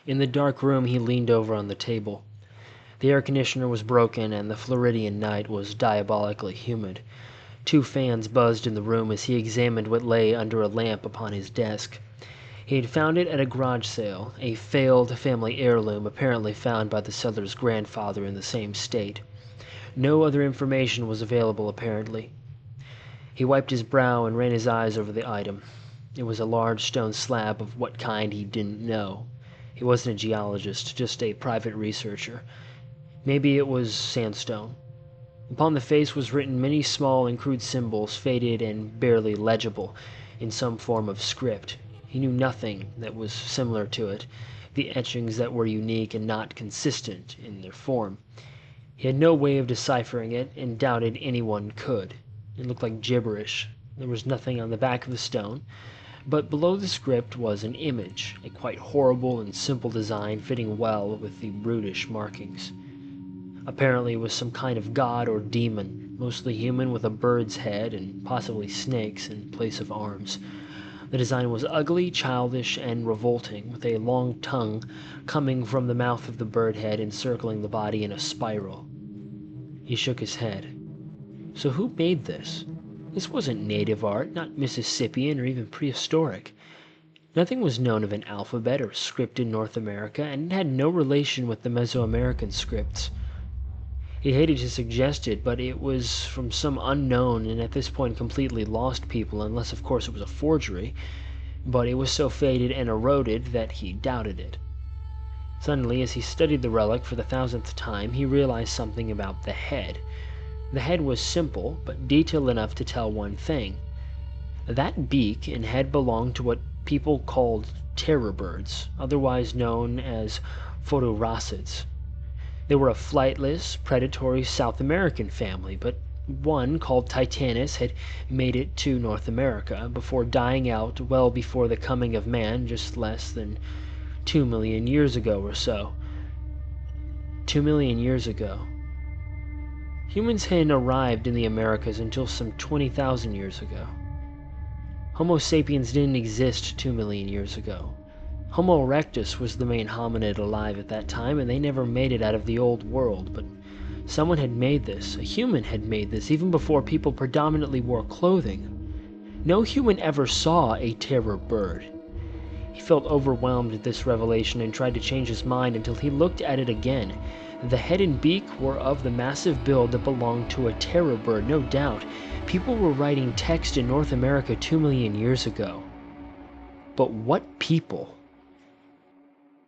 In the dark room, he leaned over on the table. The air conditioner was broken, and the Floridian night was diabolically humid. Two fans buzzed in the room as he examined what lay under a lamp upon his desk. He had found it at a garage sale, a failed family heirloom apparently found by the seller's grandfather in the same state. No other information was available, apparently. He wiped his brow and ran his eyes over the item. It was a large stone slab of what kind he didn't know. He wasn't a geologist, just a private researcher. Maybe it was sandstone. Upon the face was written many small and crude symbols, faded and barely legible, in some form of script. He knew nothing that was similar to it, the etchings that were unique and not consistent in their form. He had no way of deciphering it, and doubted anyone could. It looked like gibberish. There was nothing on the back of the stone, but below the script was an image, a quite horrible and simple design fitting well with the brutish markings. Apparently it was some kind of god or demon, mostly human with a bird's head and possibly snakes in place of arms. The design was ugly, childish, and revolting, with a long tongue coming from the mouth of the bird head encircling the body in a spiral. He shook his head. So who made this? This wasn't native art, not Mississippian or even prehistoric. Nothing was known of an alphabet or script in North America, and it had no relation with the Mesoamerican scripts. He hated to suggest it, but it was from some unknown and at this point completely lost people, unless of course it was a forgery, but it was so faded and eroded that he doubted it. Suddenly, as he studied the relic for the 1000th time, he realized something about the head. The head was simple, but detailed enough to tell one thing. That beak and head belonged to what people called terror birds, otherwise known as photorossids. They were a flightless, predatory South American family, but one, called Titanus, had made it to North America before dying out well before the coming of man, just less than 2 million years ago or so. 2 million years ago. Humans hadn't arrived in the Americas until some 20,000 years ago. Homo sapiens didn't exist 2 million years ago. Homo erectus was the main hominid alive at that time, and they never made it out of the old world, but someone had made this. A human had made this, even before people predominantly wore clothing. No human ever saw a terror bird. He felt overwhelmed at this revelation and tried to change his mind until he looked at it again. The head and beak were of the massive build that belonged to a terror bird, no doubt. People were writing text in North America 2 million years ago. But what people?